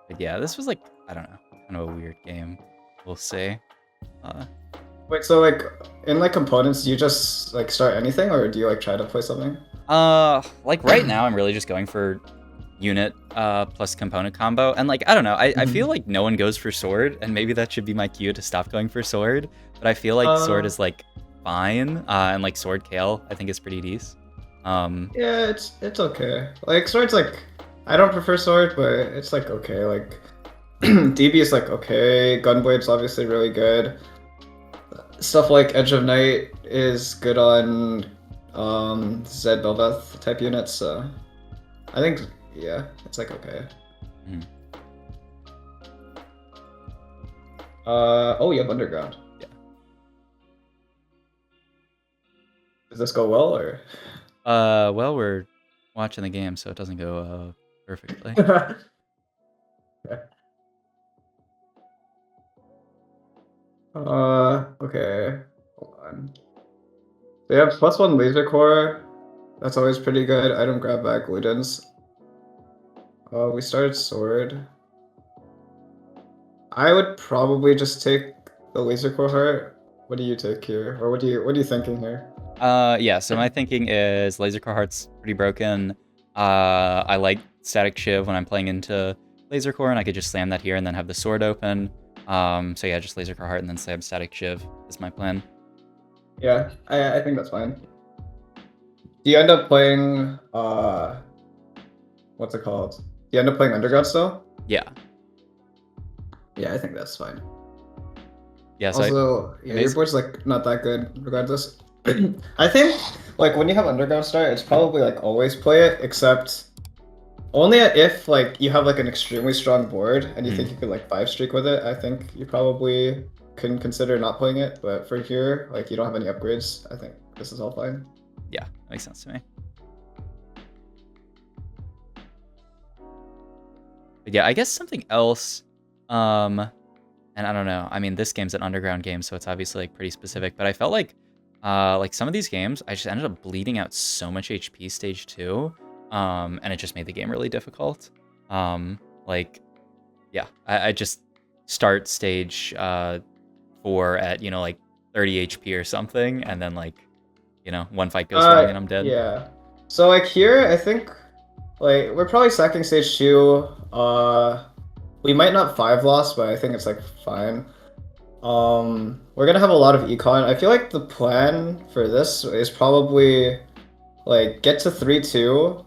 But yeah, this was like, I don't know, kind of a weird game. We'll see. Uh, Wait, so like in like components, do you just like start anything, or do you like try to play something? like right now, I'm really just going for unit plus component combo, and like I don't know, I feel Mhm. like no one goes for sword, and maybe that should be my cue to stop going for sword. But I feel like sword Uh, is like fine, and like sword kale I think is pretty decent. yeah, it's okay. Like sword's like I don't prefer sword, but it's like okay. Like DB is like okay. Gunblade's obviously really good. Stuff like Edge of Night is good on Zed Belveth type units, so I think yeah, it's like okay. mhm, Oh, you have Underground. yeah. Does this go well or? Well, we're watching the game, so it doesn't go perfectly. Okay. Hold on. They have +1 laser core. That's always pretty good. Item grab back Ludens. We started sword. I would probably just take the laser core heart. What do you take here? Or what are you thinking here? Yeah, so my thinking is Laser Core Heart's pretty broken. I like Static Shiv when I'm playing into Laser Core, and I could just slam that here and then have the sword open. So yeah, just Laser Core Heart and then slam Static Shiv is my plan. Yeah, I think that's fine. Do you end up playing what's it called? Do you end up playing Underground still? Yeah, Yeah, I think that's fine. yeah. So Also, I yeah, your basically, board's like not that good regardless. I think like when you have Underground start, it's probably like always play it, except only if like you have like an extremely strong board and you think you could like 5 streak with it. I think you probably can consider not playing it. But for here, like you don't have any upgrades. I think this is all fine. yeah, makes sense to me. But yeah, I guess something else. And I don't know. I mean, this game's an underground game, so it's obviously like pretty specific. But I felt like some of these games, I just ended up bleeding out so much HP stage two, and it just made the game really difficult. Like, yeah, I just start stage four at like 30 HP or something, and then like one fight goes wrong and I'm dead. Yeah. So like here, I think like we're probably sacking stage two. We might not 5 loss, but I think it's like fine. We're gonna have a lot of econ. I feel like the plan for this is probably like get to 3-2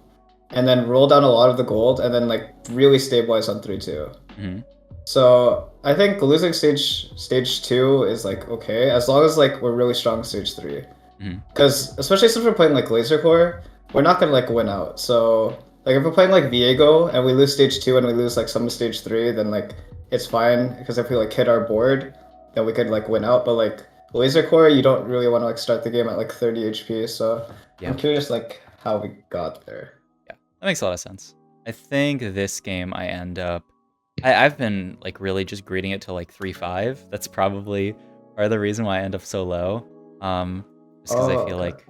and then roll down a lot of the gold and then like really stabilize on 3-2. Hmm. So I think losing stage two is like okay, as long as like we're really strong stage three. Hmm. Because especially since we're playing like laser core, we're not gonna like win out. So like if we're playing like Viego and we lose stage two and we lose like some of stage three, then like it's fine because if we like hit our board, then we could like win out. But like laser core, you don't really want to like start the game at like 30 HP. So Yeah, I'm curious like how we got there. yeah, that makes a lot of sense. I think this game I end up I've been like really just greeting it to like 3-5. That's probably part of the reason why I end up so low. Just because I Oh, feel okay. like,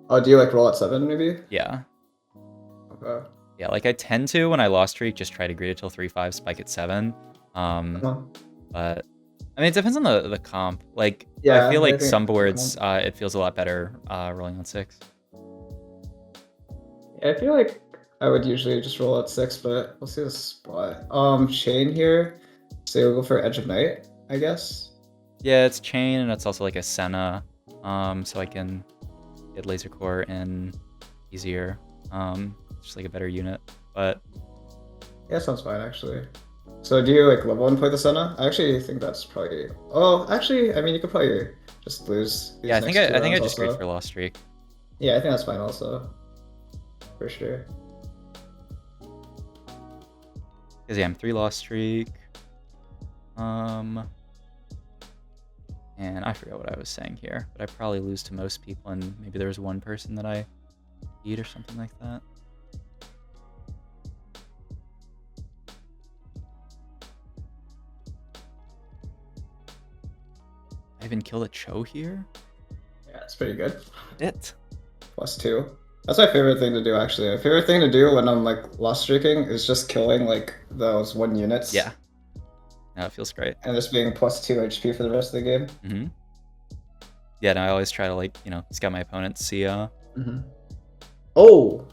Oh, do you like roll at 7 maybe? yeah, Okay. yeah, like I tend to when I lost streak just try to greet it till 3-5, spike at 7. Um, Uh-huh. but I mean it depends on the comp. Like I Yeah, feel I like think some boards it feels a lot better rolling on 6. yeah, I feel like I would usually just roll at 6, but we'll see the spot. Chain here. So we'll go for Edge of Night, I guess. Yeah, it's chain and it's also like a Senna, so I can get laser core in easier. It's just like a better unit, but. Yeah, sounds fine actually. So do you like level and play the Senna? I actually think that's probably. Oh, actually, I mean you could probably just lose Yeah, these next two I think I rounds just greet for also. lost streak. Yeah, I think that's fine also, for sure. Because yeah, I'm 3 lost streak. Um, and I forgot what I was saying here, but I probably lose to most people, and maybe there was one person that I beat or something like that. I even killed a Cho here. Yeah, it's pretty good. It. +2. That's my favorite thing to do, actually. My favorite thing to do when I'm like lost streaking is just killing like those 1 units. Yeah. No, it feels great. And just being plus 2 HP for the rest of the game. Mm-hmm. Yeah, no, I always try to like, scout my opponents, see Mm-hmm. Oh!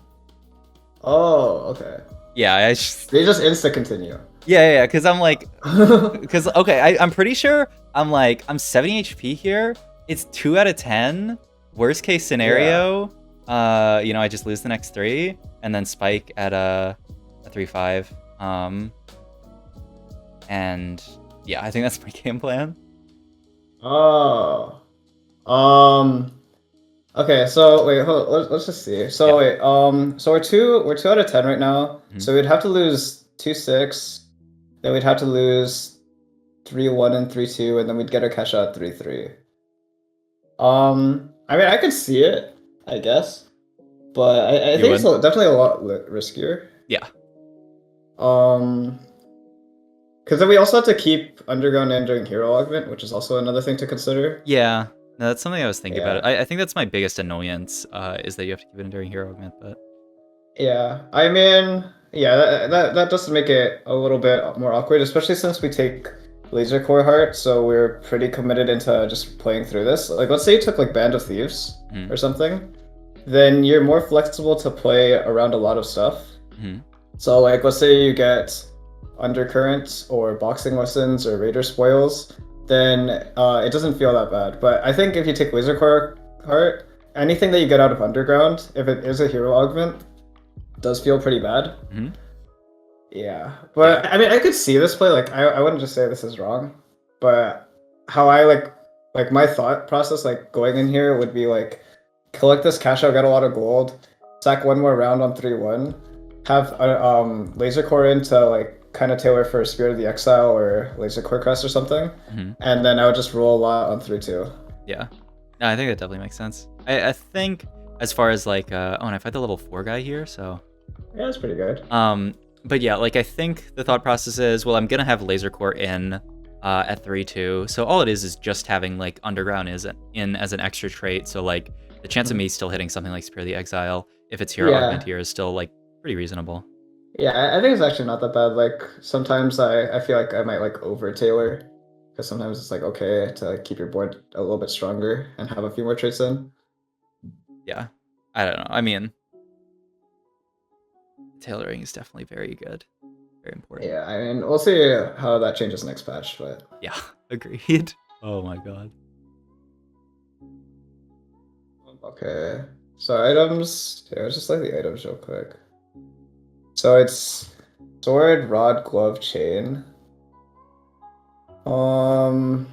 Oh, okay. Yeah, I just They just insta continue. Yeah, because I'm like okay, I'm pretty sure I'm 70 HP here. It's 2 out of 10. Worst case scenario, I just lose the next 3 and then spike at a 3-5. And yeah, I think that's my game plan. Oh. Okay, so wait, let's just see. So Yeah. wait, so we're 2 out of 10 right now. Mhm. So we'd have to lose 2-6. Then we'd have to lose 3-1 and 3-2, and then we'd get a cash out 3-3. I mean, I could see it, I guess, but I You think it's would? definitely a lot riskier. Yeah. Because then we also have to keep Underground and doing Hero Augment, which is also another thing to consider. Yeah. No, that's something I was thinking about. Yeah. I think that's my biggest annoyance, is that you have to keep it enduring hero augment, but Yeah, I mean, yeah, that does make it a little bit more awkward, especially since we take Laser Core Heart, so we're pretty committed into just playing through this. Like, let's say you took like Band of Thieves or something, then you're more flexible to play around a lot of stuff. So like, let's say you get Undercurrent or Boxing Lessons or Raider Spoils, then it doesn't feel that bad. But I think if you take Laser Core Heart, anything that you get out of Underground, if it is a hero augment, does feel pretty bad. Yeah, but I mean, I could see this play. Like, I wouldn't just say this is wrong, but how I like my thought process, like going in here, would be like, collect this cash out, get a lot of gold, sack one more round on 3-1, have a laser core in to like kind of tailor for Spirit of the Exile or Laser Core Crest or something, and then I would just roll a lot on 3-2. Yeah, no, I think that definitely makes sense. I think as far as like, oh, and I fight the level 4 guy here, so yeah, that's pretty good. But yeah, like I think the thought process is, well, I'm gonna have Laser Core in at 3-2, so all it is just having like Underground is in as an extra trait. So like the chance of me still hitting something like Spirit of the Exile if it's Hero Augment here is still like pretty reasonable. Yeah, I think it's actually not that bad. Like sometimes I feel like I might like over tailor, because sometimes it's like okay to like, keep your board a little bit stronger and have a few more traits in. Yeah, I don't know. I mean, tailoring is definitely very good, very important. Yeah, I mean, we'll see how that changes next patch, but yeah, agreed. Oh my god. Okay, so items. Yeah, let's just like the items real quick. So it's sword, rod, glove, chain. The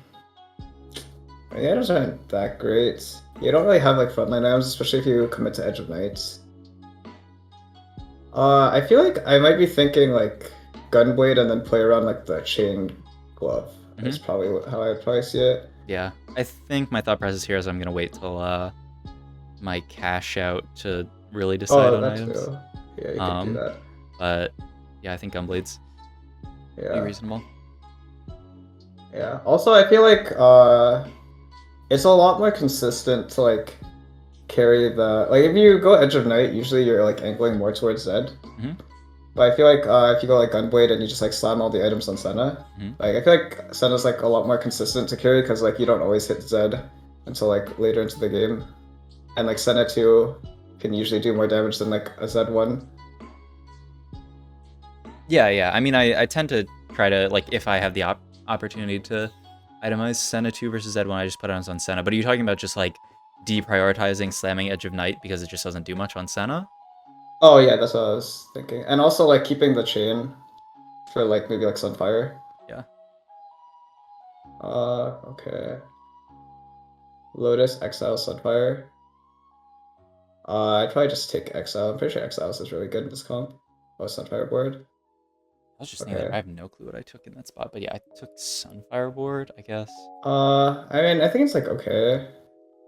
items aren't that great. You don't really have like frontline items, especially if you commit to Edge of Nights. I feel like I might be thinking like Gunblade and then play around like the chain glove. That's probably how I probably see it. Yeah, I think my thought process here is I'm gonna wait till my cash out to really decide on items. Too. Yeah, you can do that. But yeah, I think Gunblade's pretty reasonable. Yeah. Also, I feel like it's a lot more consistent to like carry the like if you go Edge of Night, usually you're like angling more towards Zed. But I feel like if you go like Gunblade and you just like slam all the items on Senna, like I feel like Senna's like a lot more consistent to carry because like you don't always hit Zed until like later into the game, and like Senna 2 can usually do more damage than like a Zed 1. Yeah. I mean, I tend to try to like if I have the opportunity to itemize Senna 2 versus Zed 1, I just put it on Senna. But are you talking about just like deprioritizing slamming Edge of Night because it just doesn't do much on Senna? Oh yeah, that's what I was thinking. And also like keeping the chain for like maybe like Sunfire. Yeah. Okay. Lotus, Exile, Sunfire. I'd probably just take Exile. I'm pretty sure Exiles is really good in this comp. Oh, Sunfire board. I was just thinking that I have no clue what I took in that spot, but yeah, I took Sunfire board, I guess. I mean, I think it's like okay.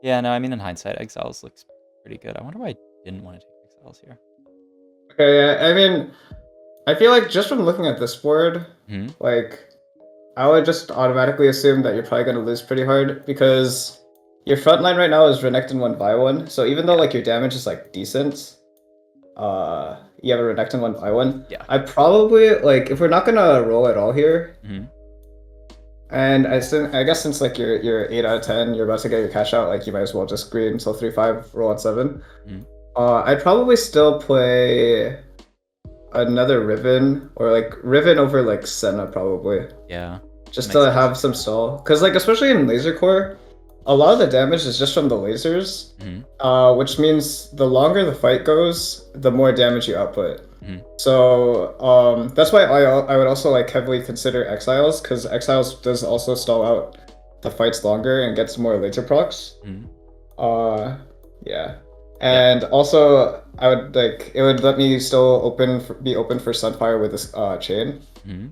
Yeah, no, I mean in hindsight, Exiles looks pretty good. I wonder why I didn't want to take Exiles here. Okay, yeah, I mean, I feel like just from looking at this board, like, I would just automatically assume that you're probably going to lose pretty hard because your front line right now is Renekton 1/1. So even though like your damage is like decent, you have a Renekton 1/1. Yeah. I probably like if we're not gonna roll at all here. Mm-hmm. And I guess since like you're 8 out of 10, you're about to get your cash out, like you might as well just greed until 3/5, roll at 7. Mm-hmm. I'd probably still play another Riven or like Riven over like Senna probably. Yeah. Just to have some stall. Cause like especially in Laser Core, a lot of the damage is just from the lasers. Mm-hmm. Which means the longer the fight goes, the more damage you output. Mm-hmm. So that's why I would also like heavily consider Exiles, because Exiles does also stall out the fights longer and gets more laser procs. Mm-hmm. Yeah. And also I would like it would let me still be open for Sunfire with this chain. Mm-hmm.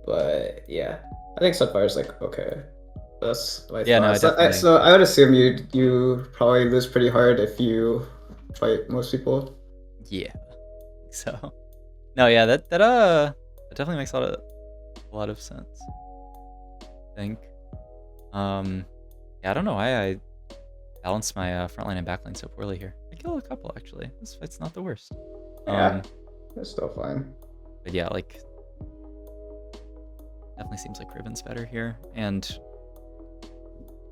But yeah, I think Sunfire's like okay. That's my yeah. thoughts. No, I So I would assume you probably lose pretty hard if you fight most people. Yeah. So no, yeah, that definitely makes a lot of sense. I think. Yeah, I don't know why I balanced my frontline and backline so poorly here. I kill a couple actually. This fight's not the worst. Yeah, it's still fine. But yeah, like definitely seems like Riven's better here, and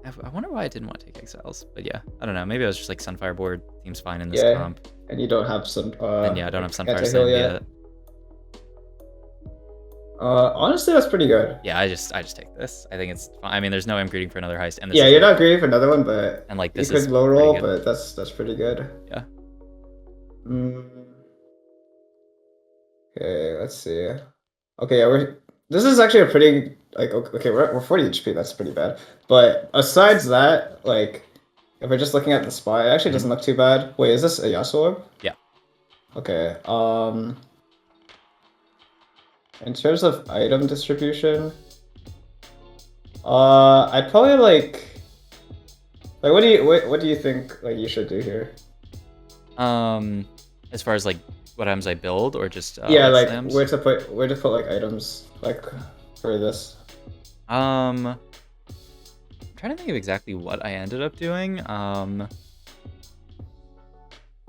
I wonder why I didn't want to take Exiles. But yeah, I don't know. Maybe I was just like Sunfire board seems fine in this comp. And you don't have some. And yeah, I don't have Sunfire Sand yet. Honestly, that's pretty good. Yeah, I just take this. I think it's fine. I mean, there's no I'm greeting for another heist. And this yeah, you're not greeting for another one, but and like this you is could low roll, but that's pretty good. Yeah. Okay, let's see. Okay, yeah, this is actually a pretty like okay, we're 40 HP. That's pretty bad. But besides that, like if we're just looking at the spot, it actually doesn't look too bad. Wait, is this a Yasuo orb? Yeah. Okay. In terms of item distribution, I'd probably like what do you think like you should do here? As far as like what items I build or just yeah, like slams? where to put like items like for this. I'm trying to think of exactly what I ended up doing.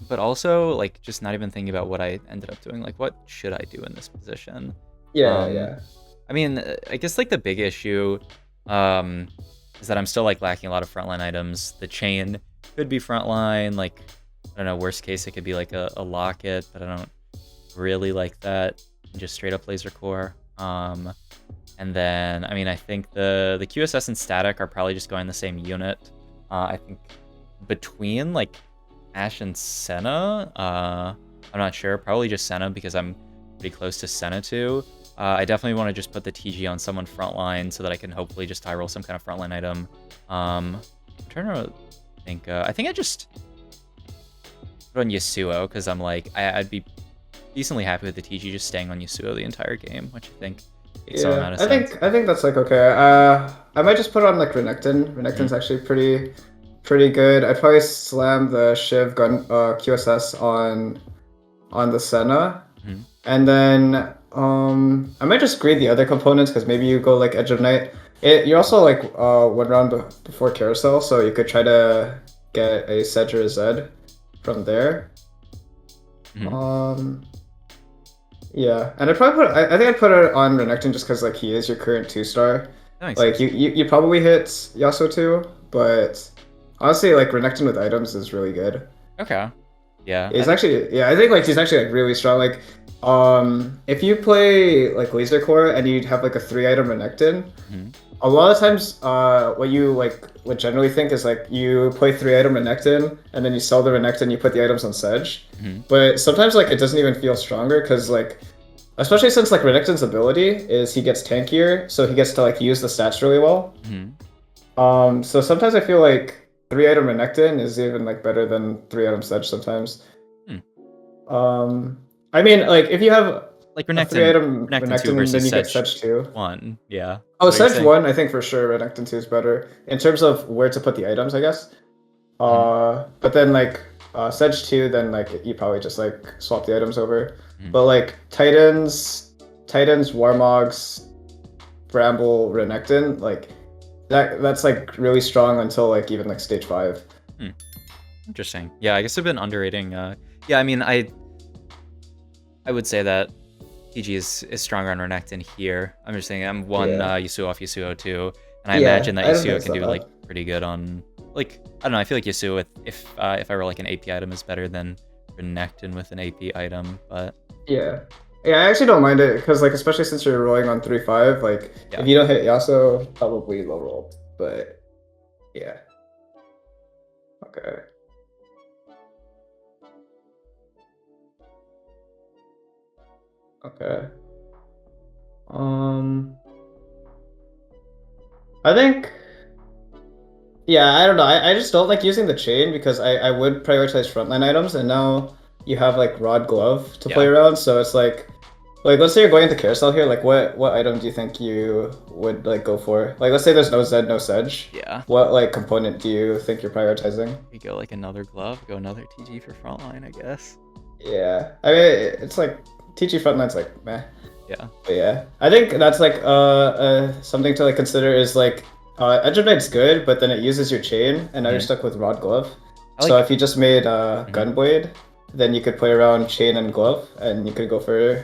But also like just not even thinking about what I ended up doing. Like what should I do in this position? Yeah. I mean, I guess like the big issue is that I'm still like lacking a lot of frontline items. The chain could be frontline, like I don't know, worst case it could be like a locket, but I don't really like that. Just straight up laser core. And then I mean I think the QSS and static are probably just going the same unit. I think between like Ashe and Senna, I'm not sure. Probably just Senna because I'm pretty close to Senna too. I definitely want to just put the TG on someone frontline so that I can hopefully just tie roll some kind of frontline item. I'm trying to think. I think I just put on Yasuo because I'm like I'd be decently happy with the TG just staying on Yasuo the entire game, which I think makes some amount of sense. I think that's like okay. I might just put on like Renekton. Renekton's actually pretty good. I'd probably slam the Shiv gun QSS on the Senna. And then I might just grade the other components because maybe you go like Edge of Night. You're also like 1 round before Carousel, so you could try to get a Sedge or a Zed from there. Yeah, and I think I'd put it on Renekton just because like he is your current 2-star. Like you probably hit Yasuo too, but honestly like Renekton with items is really good. Okay. Yeah. He's actually I think like he's actually like really strong. Like if you play like Laser Core and you have like a 3-item Renekton, a lot of times what you like would generally think is like you play 3-item Renekton and then you sell the Renekton, you put the items on Sedge. But sometimes like it doesn't even feel stronger because like especially since like Renekton's ability is he gets tankier, so he gets to like use the stats really well. So sometimes I feel like 3-item Renekton is even like better than 3-item Sedge sometimes. I mean, like if you have like Renekton, 3-item Renekton 2 Renekton, versus then you get Sedge Sedge 2. 1, yeah. Oh, Sedge 1, I think for sure Renekton 2 is better in terms of where to put the items, I guess. But then like Sedge 2, then like you probably just like swap the items over. But like Titans, Warmogs, Bramble, Renekton, like that's like really strong until like even like stage 5. Hmm. Interesting. Yeah, I guess I've been underrating. Yeah, I mean, I would say that TG is stronger on Renekton here. I'm just saying I'm one Yeah. Yasuo off Yasuo too, and I Yeah, imagine that I don't think Yasuo it's can that do like bad. pretty good on like I don't know. I feel like Yasuo with if I roll like an AP item is better than Renekton with an AP item, but Yeah. Yeah, I actually don't mind it because like especially since you're rolling on 3-5, like yeah. if you don't hit Yasuo, probably low roll. But yeah. Okay. Okay. Um I think yeah, I don't know. I just don't like using the chain because I would prioritize frontline items, and now you have like Rod Glove to play Yeah. around, so it's like let's say you're going into carousel here, like what item do you think you would like go for? Like let's say there's no Zed, no Sedge. Yeah. What like component do you think you're prioritizing? We go like another glove, go another TG for frontline, I guess. Yeah. I mean it's like TG frontline's like meh. Yeah. But yeah, I think that's like something to like consider is like Edge of Knight's good, but then it uses your chain, and now you're Hmm. stuck with Rod Glove. I So like. if you just made Mhm. Gunblade, then you could play around chain and glove, and you could go for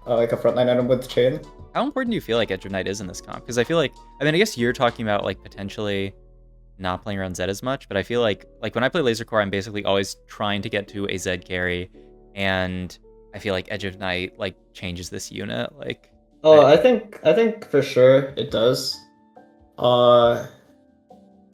like a frontline item with chain. How important do you feel like Edge of Night is in this comp? Because I feel like I mean I guess you're talking about like potentially not playing around Zed as much, but I feel like when I play Laser Core, I'm basically always trying to get to a Zed carry, and I feel like Edge of Night like changes this unit. Like, Oh, I think for sure it does. Uh,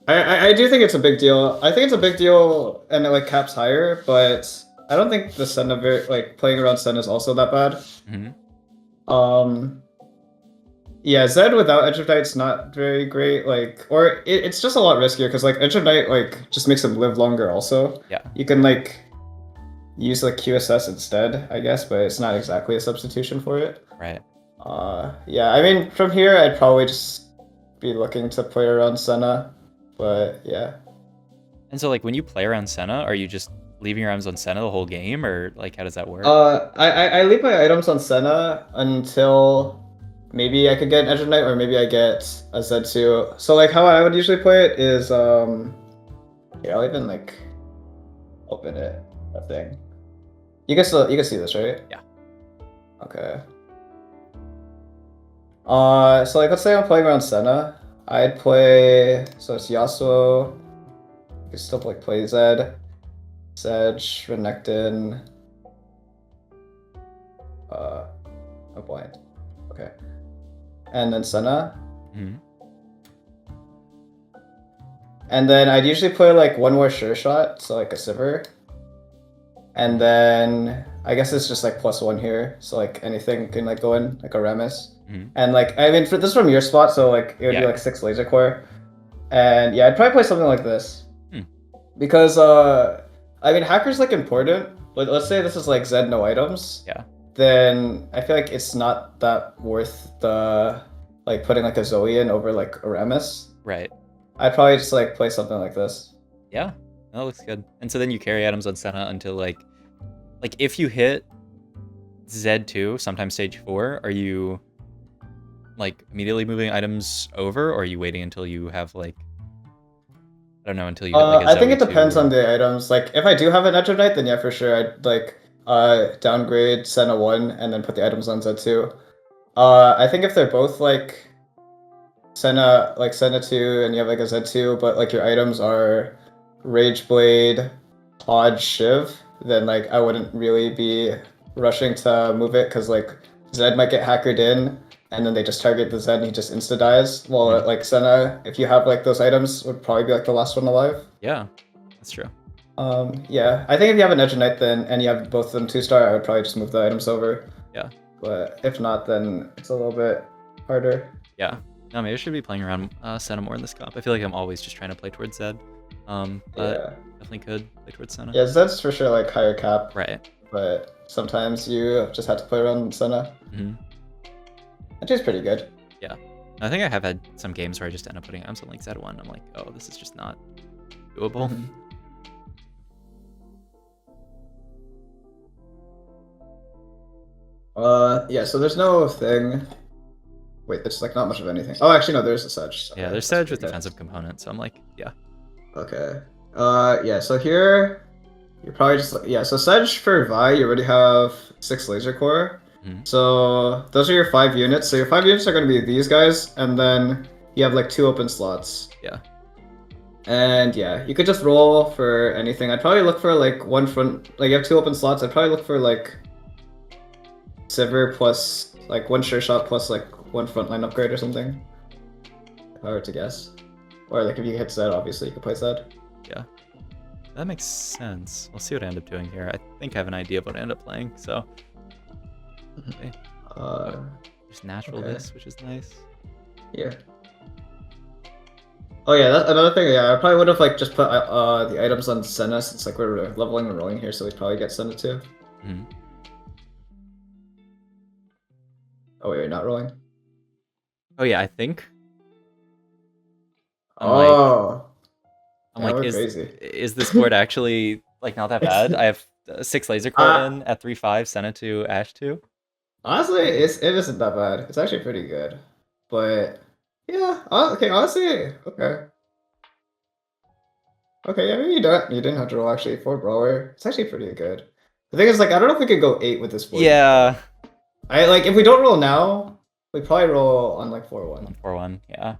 I do think it's a big deal. I think it's a big deal, and it like caps higher, but I don't think the Senna like playing around Senna is also that bad. mm-hmm. Um, Yeah, Zed without Edge of Night's not very great. Like, or it's just a lot riskier because like Edge of Night like just makes him live longer. Also, Yeah, you can like use like QSS instead, I guess, but it's not exactly a substitution for it. right. Yeah, I mean from here I'd probably just be looking to play around Senna, but yeah. And so like when you play around Senna, are you just leaving your items on Senna the whole game, or like how does that work? I leave my items on Senna until maybe I could get an Edge of Night or maybe I get a Z2. So like how I would usually play it is yeah, I'll even like open it, that thing. You can see this, right? Yeah. Okay. So like let's say I'm playing around Senna. I'd play so it's Yasuo. You can still like play Zed, Sedge, Renekton, a blind. Okay. And then Senna. Mm-hmm. And then I'd usually play like one more sure shot, so like a Sivir. And then I guess it's just like +1 here, so like anything can like go in, like a Remus. Mm-hmm. And like I mean for this is from your spot, so like it would be Yeah. like 6 laser core. And yeah, I'd probably play something like this. Hmm. Because I mean hacker's like important, but let's say this is like Zed no items, Yeah. then I feel like it's not that worth the like putting like a Zoe in over like a Remus. Right. I'd probably just like play something like this. Yeah. That looks good. And so then you carry items on Senna until like if you hit Z2, sometimes stage 4, are you like immediately moving items over, or are you waiting until you have like I don't know, until you hit like a I think Zoe it depends 2 on or the items. Like if I do have an Edge of Night, then yeah, for sure I'd like downgrade Senna 1 and then put the items on Z2. I think if they're both like Senna 2 and you have like a Z2, but like your items are Rage Blade, Hodge, Shiv, then like I wouldn't really be rushing to move it because like Zed might get hackered in and then they just target the Zed and he just insta dies. While Mhm. like Senna, if you have like those items, would probably be like the last one alive. Yeah, that's true. Yeah, I think if you have an Edge of Knight then and you have both of them 2-star, I would probably just move the items over. Yeah. But if not, then it's a little bit harder. Yeah. No, maybe I should be playing around Senna more in this comp. I feel like I'm always just trying to play towards Zed. But Yeah. definitely could play towards Senna. Yeah, Zed's for sure like higher cap, Right. but sometimes you just have to play around Senna. Mm-hmm. Which is pretty good. Yeah. I think I have had some games where I just end up putting items on like Z1. I'm like, oh, this is just not doable. Mhm. Yeah, so there's no thing Wait, there's like not much of anything. Oh, actually no, there's a Sedge. Okay, Yeah, there's that's Sedge pretty with good. defensive components, so I'm like, yeah. Okay. Yeah. So here, you're probably just yeah. So Sedge for Vi, you already have 6 laser core. Mhm. So those are your 5 units. So your 5 units are going to be these guys, and then you have like 2 open slots. Yeah. And yeah, you could just roll for anything. I'd probably look for like one front. Like you have 2 open slots. I'd probably look for like Sivir plus like 1 sure shot plus like 1 frontline upgrade or something. If I were to guess. Or like if you hit Zed, obviously you could play Zed. Yeah. That makes sense. We'll see what I end up doing here. I think I have an idea of what I end up playing, so. Okay. Just natural okay. this, which is nice. Yeah. Oh yeah, that's another thing. Yeah, I probably would have like just put the items on Senna since like we're leveling and rolling here, so we'd probably get Senna too. Mm-hmm. Oh wait, you're not rolling. Oh yeah, I think. I'm like, we're crazy. Is this board actually like not that bad? I have 6 laser core in at 3/5, Senna 2, Ash 2. Honestly, it isn't that bad. It's actually pretty good, but yeah. Okay, honestly, okay. Okay, yeah, maybe you didn't have to roll actually for brawler. It's actually pretty good. The thing is, like, I don't know if we could go 8 with this board. Yeah. I like if we don't roll now, we probably roll on like 4-1. 4-1, yeah.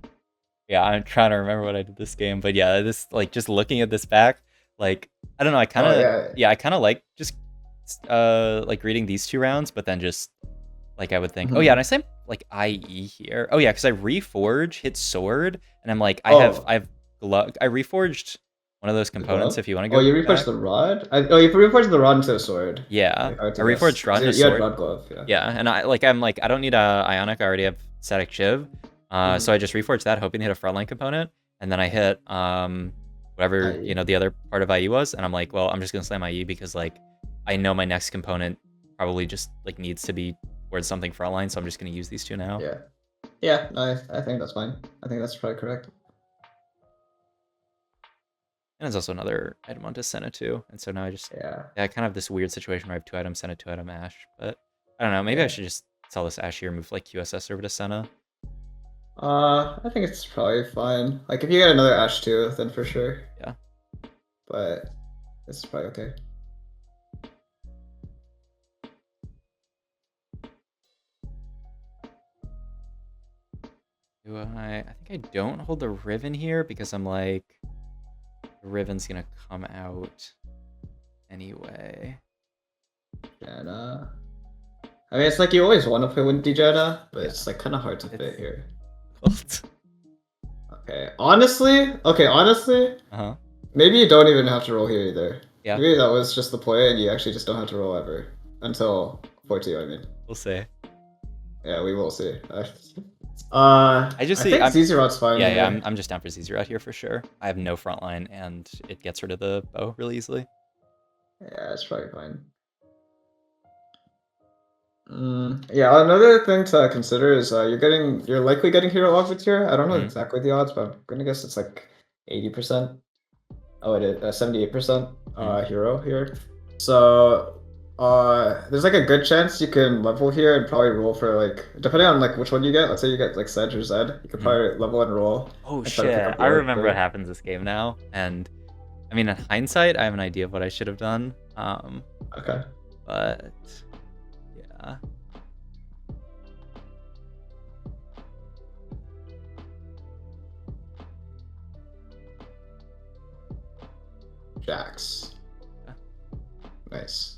Yeah, I'm trying to remember what I did this game, but yeah, this like just looking at this back, like I don't know, I kind of I kind of like just like reading these 2 rounds, but then just like I would think, oh yeah, and I say like IE here. Oh yeah, because I reforge, hit sword, and I'm like I have I reforged one of those components if you want to go. Oh, you reforged the rod? You reforged the rod into a sword. Yeah, I reforged rod into sword. You had rod glove, yeah. Yeah, and I'm like I don't need a Ionic, I already have static Shiv. So I just reforged that, hoping to hit a frontline component, and then I hit whatever IE. the other part of IE was, and I'm like, well, I'm just gonna slam IE because like I know my next component probably just like needs to be towards something frontline, so I'm just gonna use these 2 now. Yeah, yeah, no, I think that's fine. I think that's probably correct. And there's also another item onto Senna too, and so now I just I kind of have this weird situation where I have 2 items Senna, 2 item Ash, but I don't know, maybe I should just sell this Ash here, move like QSS over to Senna. I think it's probably fine. Like if you get another Ash too, then for sure. Yeah. But this is probably okay. I think I don't hold the Riven here because I'm like the Riven's gonna come out anyway. Janna. I mean, it's like you always want to play Windy Janna, but it's like kind of hard to fit here. Okay, honestly, maybe you don't even have to roll here either. Yeah. Maybe that was just the play, and you actually just don't have to roll ever until 4-2. I mean, we'll see. Yeah, we will see. I think Zezirot's fine. Yeah, I'm just down for Zezirot here for sure. I have no frontline, and it gets rid of the bow really easily. Yeah, it's probably fine. Yeah, another thing to consider is you're likely getting hero augment here. I don't know exactly the odds, but I'm gonna guess it's like 80%. Oh, it is 78% hero here. So there's like a good chance you can level here and probably roll for like depending on like which one you get. Let's say you get like Sedge or Zed, you could probably level and roll. Oh shit! I remember what happens this game now, and I mean in hindsight, I have an idea of what I should have done. Okay. But yeah. Jax. Yeah. Nice.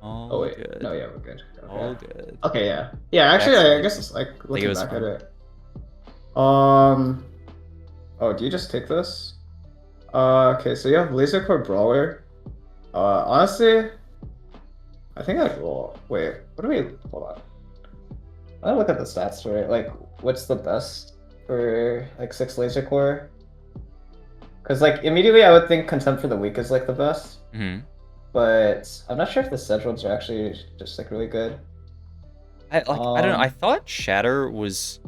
All good. No, yeah, we're good. Okay. All good. Okay, yeah. Yeah, actually, I guess it's like looking back at it. Oh, do you just take this? Okay, so you have Laser Core Brawler. Honestly, I think I'd roll. Wait, what do we? Hold on. I look at the stats for it. Like, what's the best for like 6 Laser Core? Because like immediately I would think Contempt for the Weak is like the best. But I'm not sure if the Sedge ones are actually just like really good. I don't know. I thought Shatter was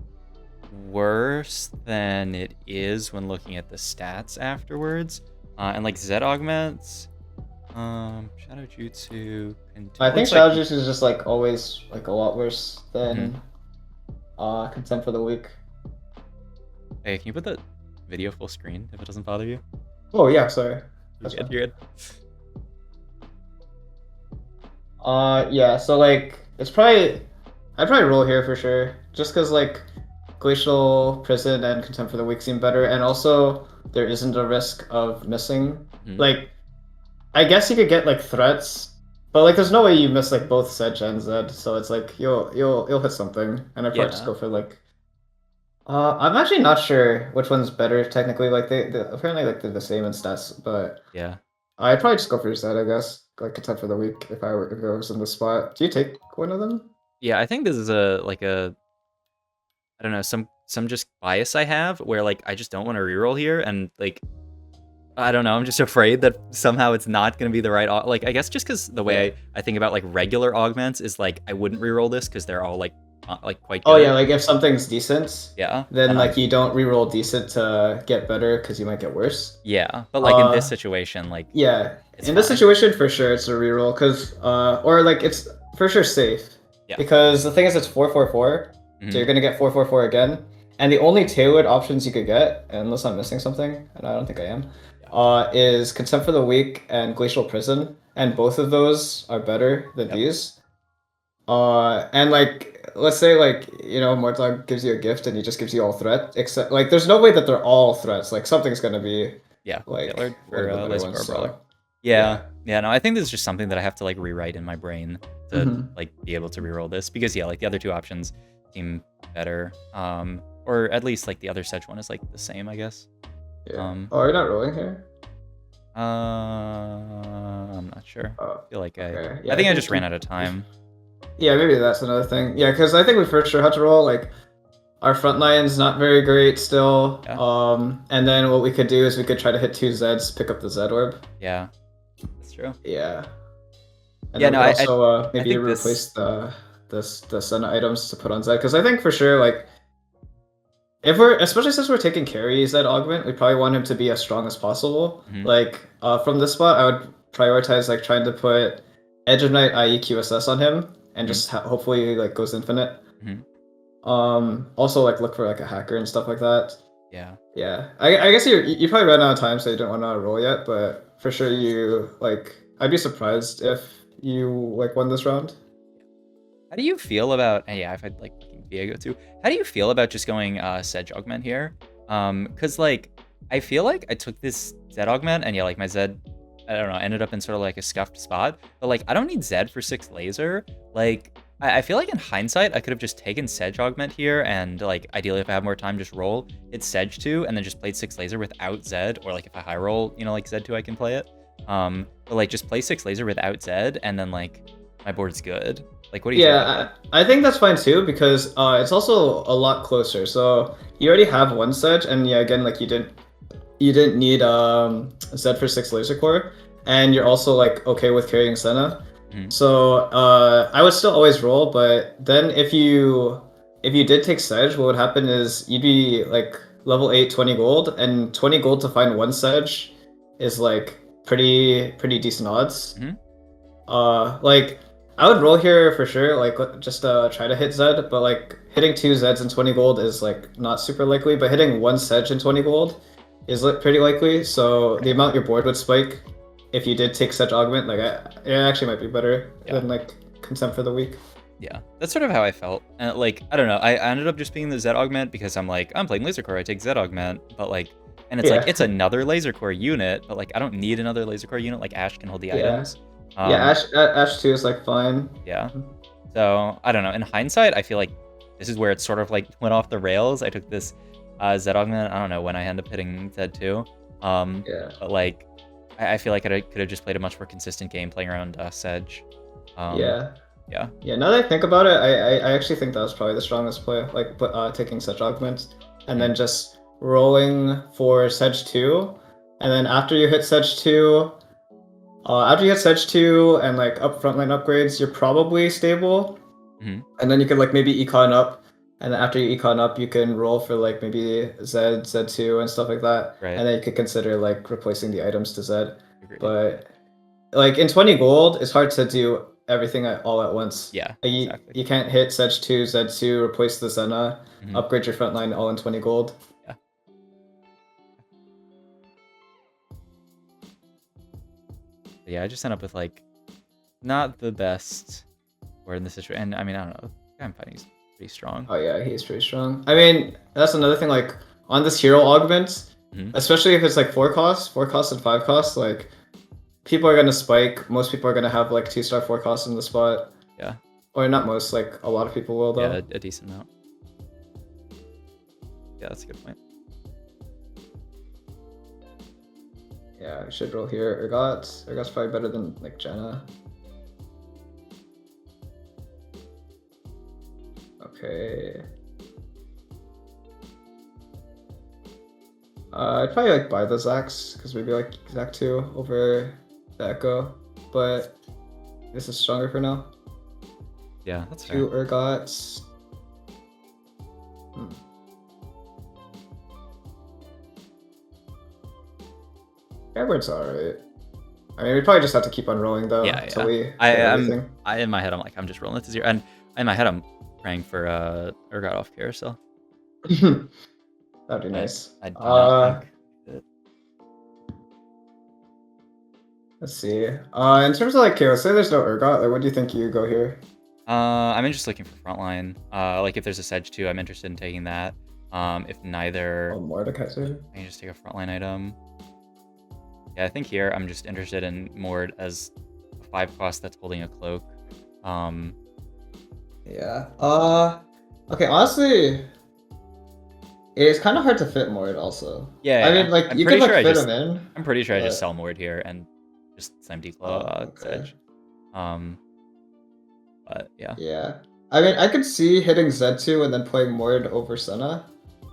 worse than it is when looking at the stats afterwards. And like Zed augments, Shadow Jutsu. I think Looks like. Shadow Juice is just like always like a lot worse than Contempt for the Weak. Hey, can you put the video full screen if it doesn't bother you? Oh yeah, sorry. You're That's good. fine. You're good. Yeah, so like it's probably I'd probably roll here for sure. Just because like Glacial Prison and Contempt for the Weak seem better, and also there isn't a risk of missing. Mhm. Like I guess you could get like threats, but like there's no way you miss like both Sedge and Zed, so it's like you'll hit something, and I'd probably just Yeah. go for like I'm actually not sure which one's better technically. Like they apparently like they're the same in stats, but Yeah. I'd probably just go for Zed, I guess. Like Contempt for the Weak if I was in the spot. Do you take one of them? Yeah. I think this is a I don't know, some just bias I have where like I just don't want to reroll here, and like I don't know, I'm just afraid that somehow it's not going to be the right like I guess just because the way Yeah. I think about like regular augments is like I wouldn't reroll this because they're all like quite Oh good. yeah, like if something's decent, Yeah. then And like you don't reroll decent to get better because you might get worse. yeah, but like in this Uh situation, like yeah. it's In this fine. situation for sure it's a reroll because or like it's for sure safe. Yeah. Because the thing is it's 444, so Hmm. you're gonna get 444 again. And the only tailored options you could get, unless I'm missing something, and I don't think I am, Yeah. is Contempt for the Weak and Glacial Prison, and both of those are better than Yep. these. And like, let's say like Mortog gives you a gift and he just gives you all threat, except like there's no way that they're all threats. Like something's gonna be Yeah. like Tailored one for of the better Laser ones. Core Brawler. So Yeah. yeah. Yeah, no, I think this is just something that I have to like rewrite in my brain to Hmm. like be able to reroll this because yeah, like the other two options seem better. Or at least like the other Sedge one is like the same, I guess. Yeah. Um Oh, you're not rolling here? I'm not sure. Oh, I feel like okay. I Yeah, I think I just think ran out of time. yeah, maybe that's another thing. Yeah, because I think we for sure had to roll. Like our front line's not very great still. Yeah. And then what we could do is we could try to hit two Zeds, pick up the Zed orb. Yeah. That's true. Yeah. And Yeah, then we no, could also I maybe think this replace the Senna items to put on Zed. Because I think for sure, like if we're especially since we're taking carries that augment, we probably want him to be as strong as possible. mhm, Like from this spot, I would prioritize like trying to put Edge of Night, i.e. QSS on him, and mhm, just hopefully like goes infinite. mhm. Also like look for like a hacker and stuff like that. Yeah. Yeah, I guess you probably ran out of time, so you didn't want to roll yet. But for sure, you like I'd be surprised if you like won this round. How do you feel about yeah, I've had like fucking Viego too. How do you feel about just going Sedge Augment here? Cause like I feel like I took this Zed Augment and yeah, like my Zed, I don't know, ended up in sort of like a scuffed spot. But like I don't need Zed for 6 laser. Like I feel like in hindsight I could have just taken Sedge Augment here and like ideally if I have more time just roll, hit Sedge 2 and then just played 6 laser without Zed, or like if I high roll, you know, like Zed 2 I can play it. But like just play 6 laser without Zed and then like my board's good. Like, what do you think about Yeah, that? I think that's fine too because it's also a lot closer. So you already have one Sedge, and yeah, again, like you didn't need Zed for 6 laser core, and you're also like okay with carrying Senna. Mhm. So I would still always roll, but then if you did take Sedge, what would happen is you'd be like level 8, 20 gold, and 20 gold to find one Sedge is like pretty decent odds. Mhm. Like I would roll here for sure, like just try to hit Zed, but like hitting two Zeds and 20 gold is like not super likely, but hitting one Sedge and 20 gold is like pretty likely. So the Right. amount your board would spike if you did take Sedge Augment, like it actually might be better Yeah. than like Contempt for the Weak. Yeah. That's sort of how I felt. And like, I don't know. I ended up just being the Zed Augment because I'm like, I'm playing Laser Core, I take Zed Augment. But like, and it's like, Yeah, it's another Laser Core unit, but like, I don't need another Laser Core unit. Like, Ash can hold the yeah, items. yeah. Um, Ash 2 is like fine. yeah. So, I don't know. In hindsight, I feel like this is where it sort of like went off the rails. I took this Zed Augment. I don't know when I ended up hitting Zed 2. Yeah, But like, I feel like I could have just played a much more consistent game playing around Sedge. yeah. Yeah. Yeah, now that I think about it, I actually think that was probably the strongest play, like taking Sedge Augment and Mhm. then just rolling for Sedge 2. And then after you hit Sedge 2 and like up frontline upgrades, you're probably stable. Mhm. And then you could like maybe econ up. And then after you econ up, you can roll for like maybe Z2 and stuff like that. Right. And then you could consider like replacing the items to Zed. Agreed. But like in 20 gold, it's hard to do everything all at once. Yeah, Like, exactly. you can't hit Sedge 2, Zed 2, replace the Senna, upgrade your front line all in 20 gold. Yeah. But yeah, I just end up with like not the best board in this situation. And I mean, I don't know. I'm finding he's pretty strong. Oh yeah, he's pretty strong. I mean, that's another thing, like, on this hero augment, especially if it's like 4 costs and 5 costs, like, people are gonna spike. Most people are gonna have like 2-star 4 costs in the spot. Yeah. Or not most, like a lot of people will though. Yeah, a decent amount. Yeah, that's a good point. Yeah, I should roll here. Urgot's probably better than like Jenna. Okay. I'd probably like buy the Zax, because maybe like Zac 2 over the Echo, but this is stronger for now. Yeah, that's 2 fair. Urgots. Edward's alright. I mean, we probably just have to keep on rolling though until we get everything. In my head, I'm like, I'm just rolling it to 0, and in my head, I'm praying for Urgot off carousel. That'd be nice. I do not think that... Let's see. In terms of like KO, say there's no Urgot, like what do you think you go here? I'm just looking for frontline. Like if there's a Sedge 2, I'm interested in taking that. If neither, Mordekaiser? I can just take a frontline item. Yeah, I think here I'm just interested in Mord as a 5 cost that's holding a cloak. Yeah. Okay, honestly, it's kind of hard to fit Mord also. Yeah, I mean, like, I'm you pretty could like sure fit him in. I'm pretty sure I just sell Mord here and just slam Declaw Sedge. But yeah. Yeah. I mean, I could see hitting Z2 and then playing Mord over Senna,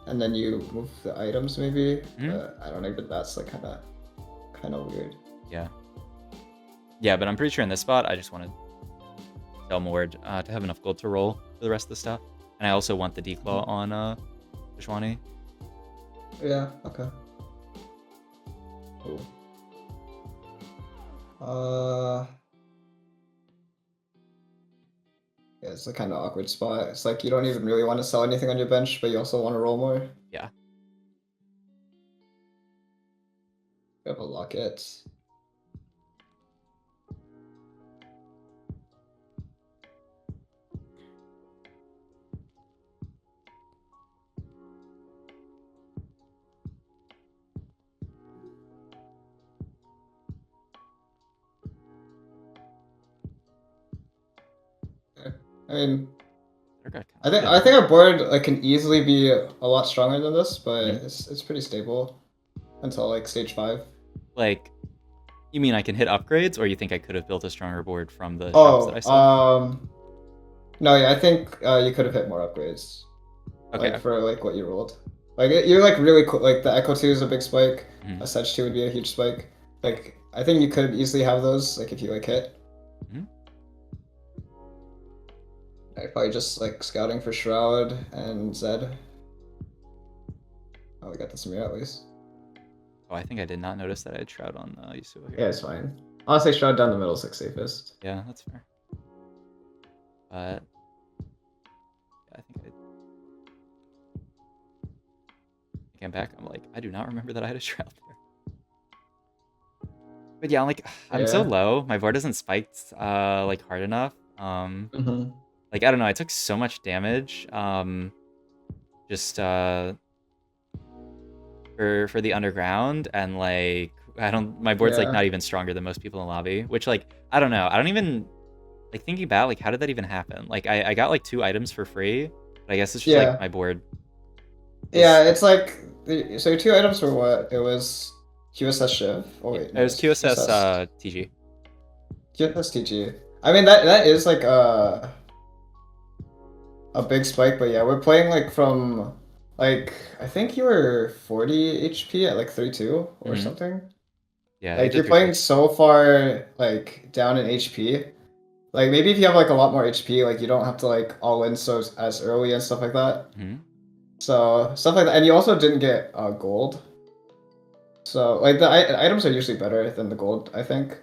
and then you move the items maybe. But I don't know, but that's like kind of weird. Yeah. Yeah, but I'm pretty sure in this spot I just want to sell Mord to have enough gold to roll for the rest of the stuff, and I also want the Declaw on Vishwani. Yeah. Okay. Cool. Yeah, it's a kind of awkward spot. It's like you don't even really want to sell anything on your bench, but you also want to roll more. Yeah. You have a locket. I mean, I think our board like can easily be a lot stronger than this, but it's pretty stable until like stage 5. Like, you mean I can hit upgrades, or you think I could have built a stronger board from the shops that I saw? No, yeah, I think you could have hit more upgrades. Okay. Like for like what you rolled. Like you're like really cool. Like the Echo 2 is a big spike. A Sedge 2 would be a huge spike. Like I think you could easily have those. Like if you like hit. Probably just like scouting for Shroud and Zed. Oh, we got the Samir at least. Oh, I think I did not notice that I had Shroud on Yasuo here. Yeah, it's fine. Honestly, Shroud down the middle is like safest. Yeah, that's fair. But yeah, I think I'm back. I'm like, I do not remember that I had a Shroud there. But yeah, I'm like, I'm so low. My board isn't spiked like hard enough. Like, I don't know, I took so much damage, just, for the underground, and, like, my board's, like, not even stronger than most people in lobby, which, like, I don't know, I don't even, like, thinking about, like, how did that even happen? Like, I got, like, 2 items for free, but I guess it's just, like, my board. Yeah, it's, like, so your 2 items were what? It was QSS Shiv? Oh, wait. It was QSS, TG. QSS TG. I mean, that is, like, a big spike, but yeah, we're playing like from like I think you were 40 HP at like 3-2 or something. Yeah, like you're playing so far like down in HP. Like maybe if you have like a lot more HP, like you don't have to like all in so as early and stuff like that. So stuff like that, and you also didn't get gold. So like the items are usually better than the gold, I think.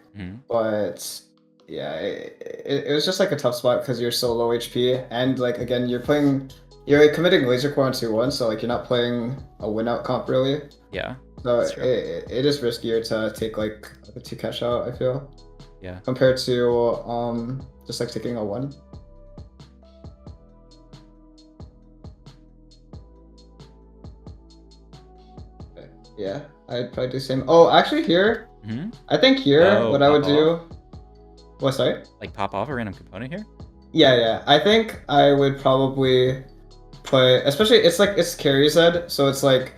But yeah, it was just like a tough spot because you're so low HP, and like again, you're like, committing laser core on 2-1, so like you're not playing a win out comp really. Yeah. So That's true. it is riskier to take like a 2 cash out, I feel. Yeah. Compared to just like taking a 1. Yeah, I'd probably do the same. Oh, actually here, I think here what I would do. What, sorry? Like pop off a random component here? Yeah. I think I would probably put, especially it's carry Zed, so it's like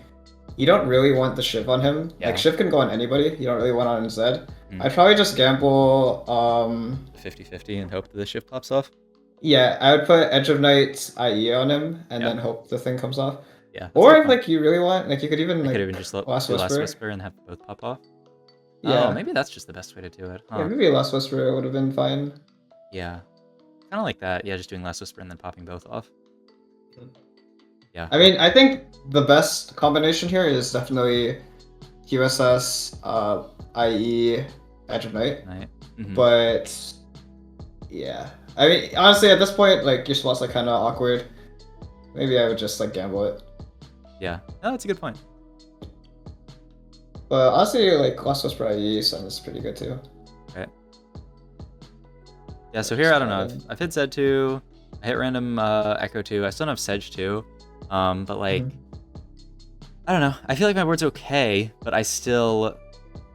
you don't really want the Shiv on him. Yeah. Like Shiv can go on anybody. You don't really want on Zed. I'd probably just gamble 50-50 and hope that the shift pops off. Yeah, I would put Edge of Night IE on him and then hope the thing comes off. Yeah. Or if like you really want, like you could even just let Last Whisper and have both pop off. Yeah. Oh, maybe that's just the best way to do it. Huh? Yeah, maybe Last Whisper would have been fine. Yeah. Kind of like that. Yeah, just doing Last Whisper and then popping both off. Yeah. I mean, I think the best combination here is definitely QSS, IE, Edge of Night. But yeah, I mean, honestly, at this point, like your spot's like kind of awkward. Maybe I would just like gamble it. Yeah, no, that's a good point. But honestly, like Last Whisper IE sounds pretty good too. Okay. Yeah, so here I don't know. I've hit Zed 2, I hit random Echo 2. I still don't have Sedge 2. But like, I don't know. I feel like my board's okay, but I still,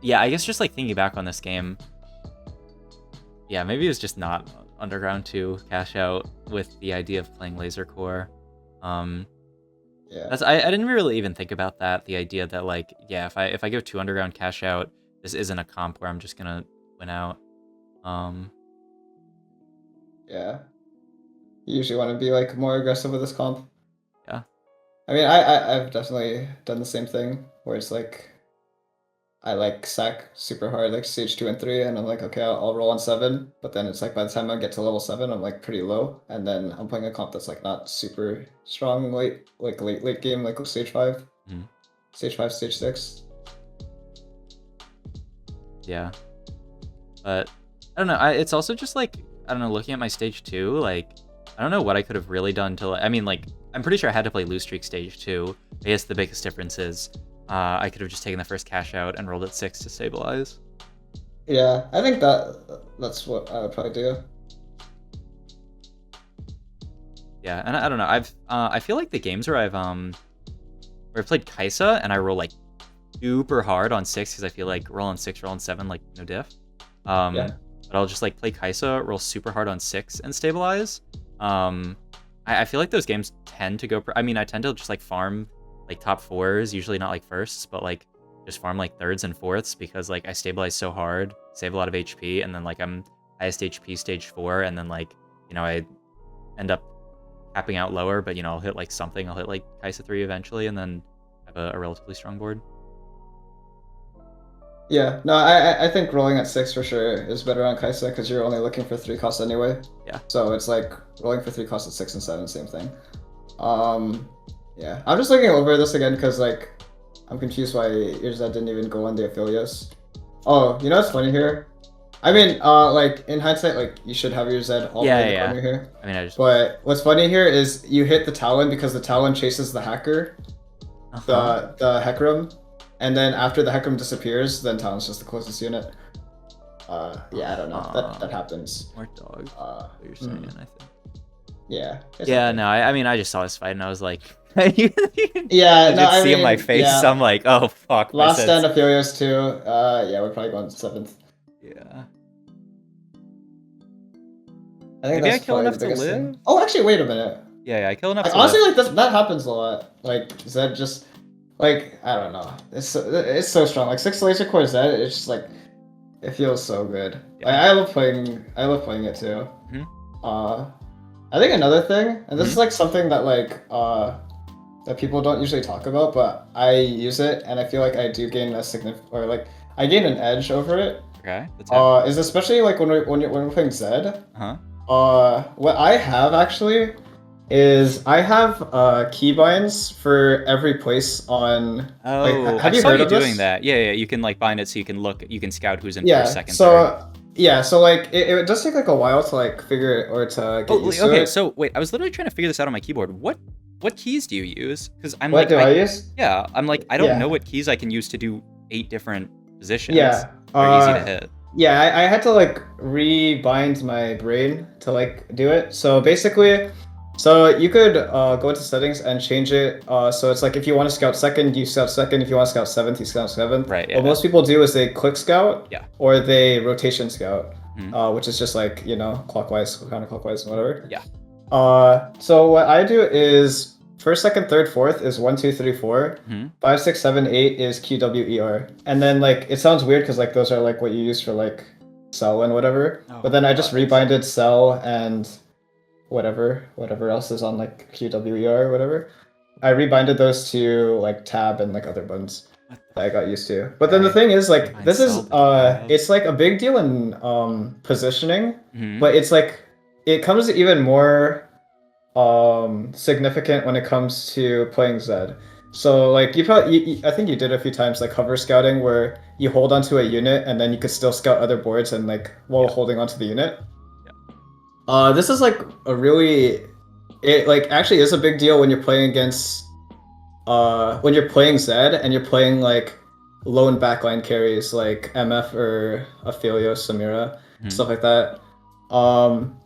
yeah, I guess just like thinking back on this game, yeah, maybe it's just not Underground 2 cash out with the idea of playing Laser Core. Yeah. I didn't really even think about that. The idea that like, yeah, if I give 2 Underground cash out, this isn't a comp where I'm just gonna win out. Yeah. You usually want to be like more aggressive with this comp. Yeah. I mean, I've definitely done the same thing where it's like I like sack super hard, like stage 2 and 3, and I'm like, okay, I'll roll on 7, but then it's like by the time I get to level 7, I'm like pretty low, and then I'm playing a comp that's like not super strong late game, like stage 5, stage 5, stage 6. Yeah, but I don't know. It's also just like, I don't know, looking at my stage 2, like I don't know what I could have really done to. I mean, like I'm pretty sure I had to play Loose Streak stage 2. I guess the biggest difference is I could have just taken the first cash out and rolled at 6 to stabilize. Yeah, I think that's what I would probably do. Yeah, and I don't know. I feel like the games where I've played Kaisa and I roll like super hard on 6 because I feel like roll on 6, roll on 7, like no diff. But I'll just like play Kaisa, roll super hard on 6 and stabilize. I feel like those games tend to go. I mean, I tend to just like farm like top 4s, usually not like firsts, but like just farm like 3rds and 4ths because like I stabilize so hard, save a lot of HP, and then like I'm highest HP stage 4, and then like, you know, I end up capping out lower, but you know, I'll hit like something. I'll hit like Kaisa 3 eventually, and then have a relatively strong board. Yeah, no, I think rolling at 6 for sure is better on Kaisa because you're only looking for 3 costs anyway. Yeah. So it's like rolling for 3 costs at 6 and 7, same thing. Yeah, I'm just looking over this again because like I'm confused why your Zed didn't even go on the Aphelios. Oh, you know what's funny here? I mean, like in hindsight, like you should have your Zed all the way in the corner here. I mean, But what's funny here is you hit the Talon because the Talon chases the hacker, the Hecarim, and then after the Hecarim disappears, then Talon's just the closest unit. Yeah, I don't know. That happens. More dog. What you're saying, I think. Yeah. Yeah, no, I mean, I just saw this fight and I was like, you yeah, no, I see mean, in my face. Yeah. I'm like, oh fuck. Last stand Aphelios too. Yeah, we're probably going 7th. Yeah. I think maybe that's I kill enough to live. Thing. Oh, actually, wait a minute. Yeah, I kill enough. Like, honestly, like that happens a lot. Like Zed just, like I don't know. It's so strong. Like 6 laser core Zed. It's just like it feels so good. Yeah. Like, I love playing it too. I think another thing, and this is like something that like that people don't usually talk about, but I use it and I feel like I do gain a significant, or like I gain an edge over it. Okay. Is especially like when we're playing Zed. What I have actually is I have keybinds for every place on. Like, Oh, I have you saw heard you of doing this? that. Yeah, yeah. You can like bind it so you can look, you can scout who's in first, Yeah. second, third. So like it does take like a while to like figure it or to Oh, get used to okay. it. So wait, I was literally trying to figure this out on my keyboard. What keys do you use? Because I'm What like, do I use? yeah, I'm like, I don't know Yeah. what keys I can use to do 8 different positions. Yeah. They're easy to hit. Yeah, I had to like rebind my brain to like do it. So basically, so you could go into settings and change it. So it's like if you want to scout second, you scout second. If you want to scout seventh, you scout seventh. Right. What Yeah. most people do is they click scout Yeah. or they rotation scout, Mhm. which is just like, clockwise, counterclockwise, whatever. Yeah. So what I do is first, second, third, fourth is 1, 2, 3, 4. Mhm. 5, 6, 7, 8 is QWER. And then like it sounds weird because like those are like what you use for like cell and whatever. Oh, But then I just God. rebinded cell and whatever else is on like QWER or whatever. I rebinded those to like tab and like other buttons What the that I got used to. But then the heck? thing is like Bind this cell is to tab. it's like a big deal in positioning, Mhm. but it's like it comes even more significant when it comes to playing Zed. So like I think you did a few times like hover scouting where you hold onto a unit and then you could still scout other boards and like while Yeah. holding onto the unit. Yeah. This is like a really it like actually is a big deal when you're playing against when you're playing Zed and you're playing like lone backline carries like MF or Ophelio, Samira, Mhm. stuff like that.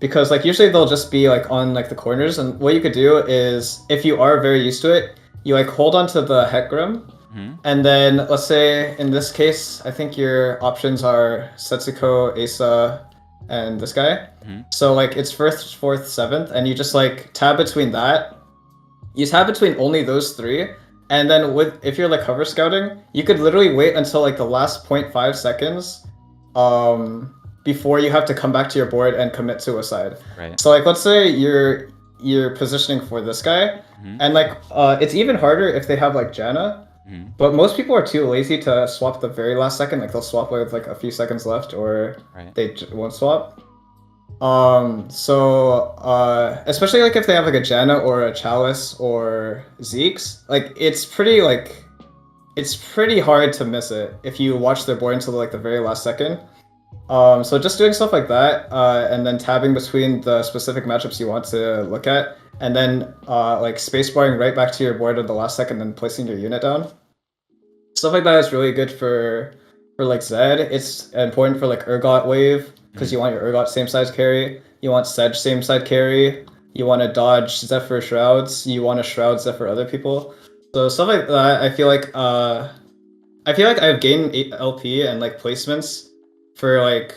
Because like usually they'll just be like on like the corners, and what you could do is if you are very used to it, you like hold onto the Hecarim, Mhm. and then let's say in this case, I think your options are Setsuko, Asa, and this guy. Mhm. So like it's first, fourth, seventh, and you just like tab between that. You tab between only those three, and then with if you're like hover scouting, you could literally wait until like the last 0.5 seconds, before you have to come back to your board and commit suicide. Right. So like let's say you're positioning for this guy, Mhm. and like it's even harder if they have like Janna. Mhm. But most people are too lazy to swap the very last second. Like they'll swap with like a few seconds left, or Right. they won't swap. Especially like if they have like a Janna or a Chalice or Zeke's, like it's pretty hard to miss it if you watch their board until like the very last second. So just doing stuff like that, and then tabbing between the specific matchups you want to look at, and then like spacebarring right back to your board at the last second, and placing your unit down. Stuff like that is really good for like Zed. It's important for like Urgot wave because Mhm. you want your Urgot same size carry. You want Sedge same side carry. You want to dodge Zephyr shrouds. You want to shroud Zephyr other people. So stuff like that. I feel like I've gained LP and like placements for like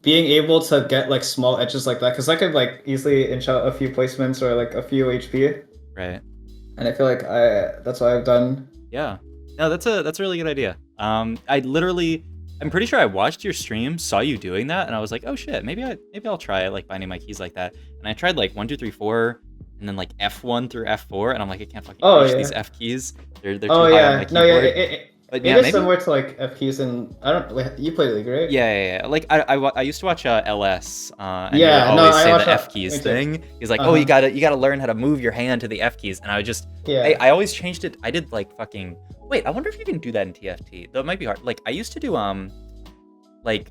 being able to get like small edges like that because I could like easily inch out a few placements or like a few HP, Right. and I feel like that's what I've done. Yeah. No, that's a really good idea. I'm pretty sure I watched your stream, saw you doing that, and I was like, oh shit, maybe I'll try it, like binding my keys like that. And I tried like 1, 2, 3, 4, and then like F1 through F4, and I'm like, I can't fucking Oh reach these yeah. F keys. They're Oh too high on my yeah. No, yeah. keyboard. But It yeah, is maybe. similar to like F keys, and I don't. Wait, you play League, right? Yeah. Like I used to watch LS, and he would Yeah. No, always I say watch the F that. keys Me too. thing. He's like, Uh oh, huh. you gotta learn how to move your hand to the F keys, and Yeah. I always changed it. I did like fucking. Wait, I wonder if you can do that in TFT. Though it might be hard. Like I used to do like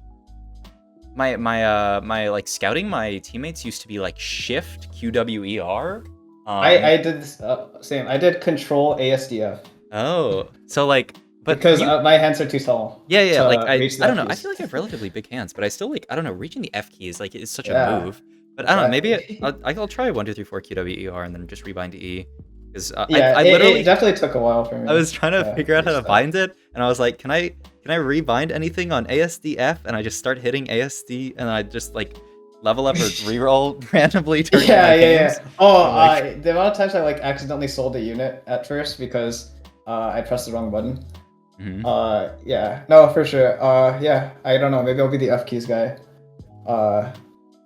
my like scouting. My teammates used to be like shift QWER. I did this, same. I did Control ASDF Oh, so like, but can because you? my hands are too small Yeah. Like to reach the I don't F know. I keys. feel like I have relatively big hands, but I still like I don't know. Reaching the F keys like is such a Yeah. move. But I don't know. Maybe Exactly. I'll try 1, 2, 3, 4 QWER and then just rebind to E because Yeah. I It literally definitely took a while for I me was trying to to figure out how reach to that. bind it, and I was like, can I rebind anything on ASDF? And I just start hitting ASD, and I just like level up or reroll randomly during Yeah, my yeah, games. yeah. Oh, I'm like, the amount of times I like accidentally sold a unit at first because I pressed the wrong button. mhm. Yeah, no, for sure. Yeah, I don't know. Maybe I'll be the F keys guy. Uh,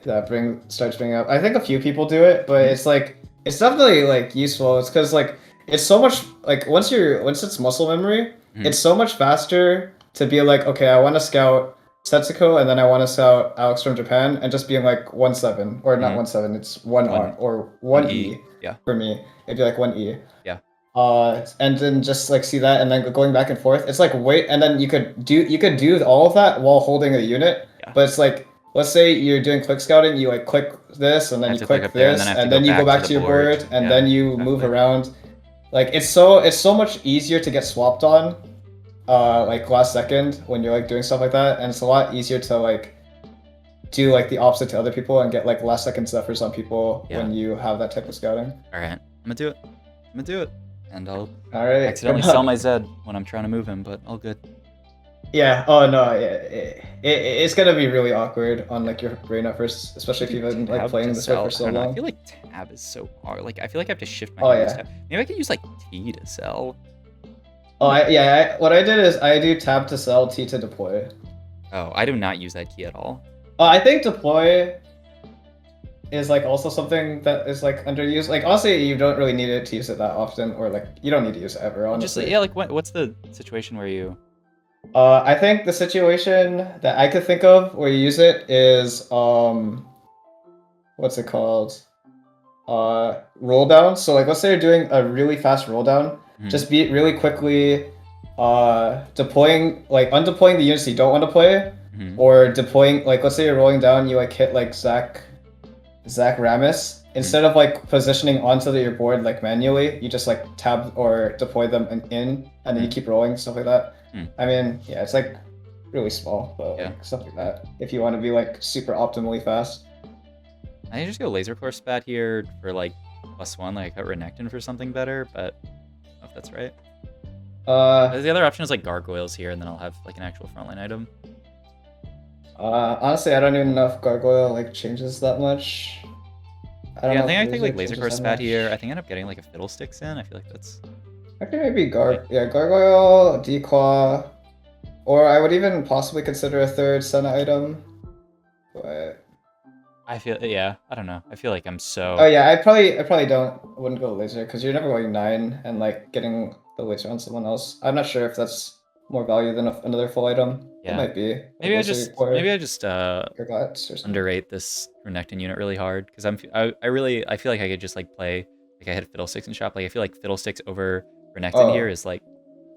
that starts bringing up. I think a few people do it, but Mhm. it's like it's definitely like useful. It's because like it's so much like once it's muscle memory, Mhm. it's so much faster to be like, okay, I want to scout Setsuko, and then I want to sell Alex from Japan, and just being like 1-7 or not Mhm. 1-7, it's 1 R One or one 1 E. E Yeah. for me. It'd be like 1 E. Yeah. And then just like see that, and then going back and forth. It's like wait, and then you could do all of that while holding a unit, Yeah. but it's like let's say you're doing click scouting, you like click this, and I then have you to click click up there, and then I this, have to and go then you go back to back the to your board. board, and Yeah, then you move exactly. around. Like it's so much easier to get swapped on, like last second when you're like doing stuff like that, and it's a lot easier to like do like the opposite to other people and get like last second zuffers on people Yeah. when you have that type of scouting. All right. I'm gonna do it. I'm gonna do it. And I'll All right, good accidentally sell luck. my Zed when I'm trying to move him, but all good. Yeah. Oh no. It's gonna be really awkward on like your brain at first, especially if Maybe you've been like tab to playing this way for sell. I so don't know. I feel long. like tab is so hard. Like I feel like I have to shift my Oh hand to use yeah. tab. Maybe I can use like T to sell. Oh what I did is I do tab to sell, T to deploy. Oh, I do not use that key at all. I think deploy is like also something that is like underused. Like honestly, you don't really need it to use it that often, or like you don't need to use it ever. Well, just Honestly. yeah, like what's the situation where you? I think the situation that I could think of where you use it is what's it called? Roll down. So like let's say you're doing a really fast roll down, Mhm. just be really quickly deploying like undeploying the units you don't want to play, Mhm. or deploying like let's say you're rolling down, you like hit like Zach Ramis. Mhm. Instead of like positioning onto your board like manually, you just like tab or deploy them in, and then you Mhm. keep rolling, stuff like that. Mhm. I mean, yeah, it's like really small, but Yeah. like stuff like that. If you want to be like super optimally fast. I just go laser core spat here for like +1. Like I cut Renekton for something better, but I don't know if that's right. Uh, The other option is like gargoyles here, and then I'll have like an actual frontline item. Honestly, I don't even know if Gargoyle like changes that much. I don't Yeah, I know think if I take Laser like laser core changes that spat here. I much. think I end up getting like a fiddlesticks in. I feel like that's I think maybe right. Gargoyle, Declaw, or I would even possibly consider a third Senna item. But I feel yeah. I don't know. I feel like I'm oh so yeah, I wouldn't go laser because you're never going 9 and like getting the laser on someone else. I'm not sure if that's more value than another full item. It yeah. might be like Maybe I let's say you just maybe I acquire just Gats or something. underrate this Renekton unit really hard because I feel like I could just like play like I had Fiddlesticks in shop. Like I feel like Fiddlesticks over Renekton here Oh is like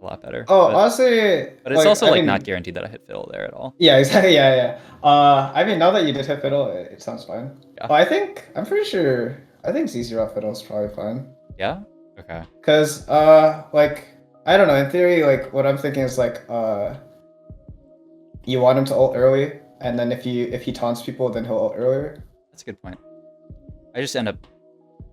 a lot better. oh honestly, But it's like also I like not mean guaranteed that I hit Fiddle there at all. yeah exactly yeah. I mean now that you did hit fiddle, it sounds fine. Yeah. But I'm pretty sure I think ZZ off fiddle is probably fine. Yeah. Okay. Cause like I don't know, in theory like what I'm thinking is like you want him to ult early, and then if he taunts people, then he'll ult earlier. That's a good point. I just end up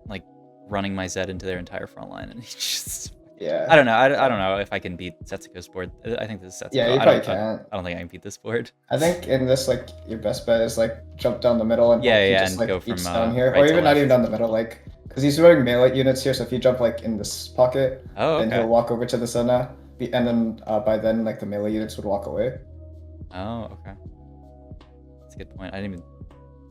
like running my Zed into their entire front line, and he just I Yeah. don't know. I don't know if I can beat Setsuko's board. I think this is Yeah, Setsuko. you probably can't. I don't think I can beat this board. I think in this like your best bet is like jump down the middle and hope he Yeah, just and go like from eats down here, or right to even not even left. down the middle, like because he's running melee units here. So if you jump like in this pocket, Oh, then he'll okay. walk over to the Senna, and then by then like the melee units would walk away. Oh, okay. That's a good point. I didn't even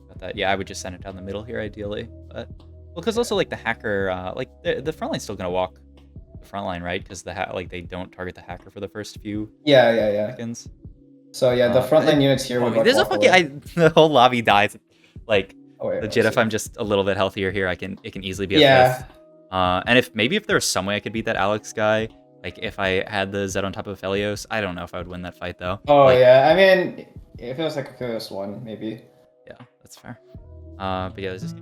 about that. Yeah, I would just send it down the middle here ideally, but well, because also like the hacker, like the front line's still gonna walk the front line, right? Because like they don't target the hacker for the first few Yeah. seconds. So yeah, the frontline units here would like There's a walk fucking away. the whole lobby dies. Like Oh wait, legit, let's if see. I'm just a little bit healthier here, it can easily be a Yeah. fifth. And if there was some way I could beat that Alex guy, like if I had the Zed on top of Felios, I don't know if I would win that fight though. Oh Like yeah. I mean, if it was like a Furious one, maybe. yeah, that's fair. But yeah, there's this.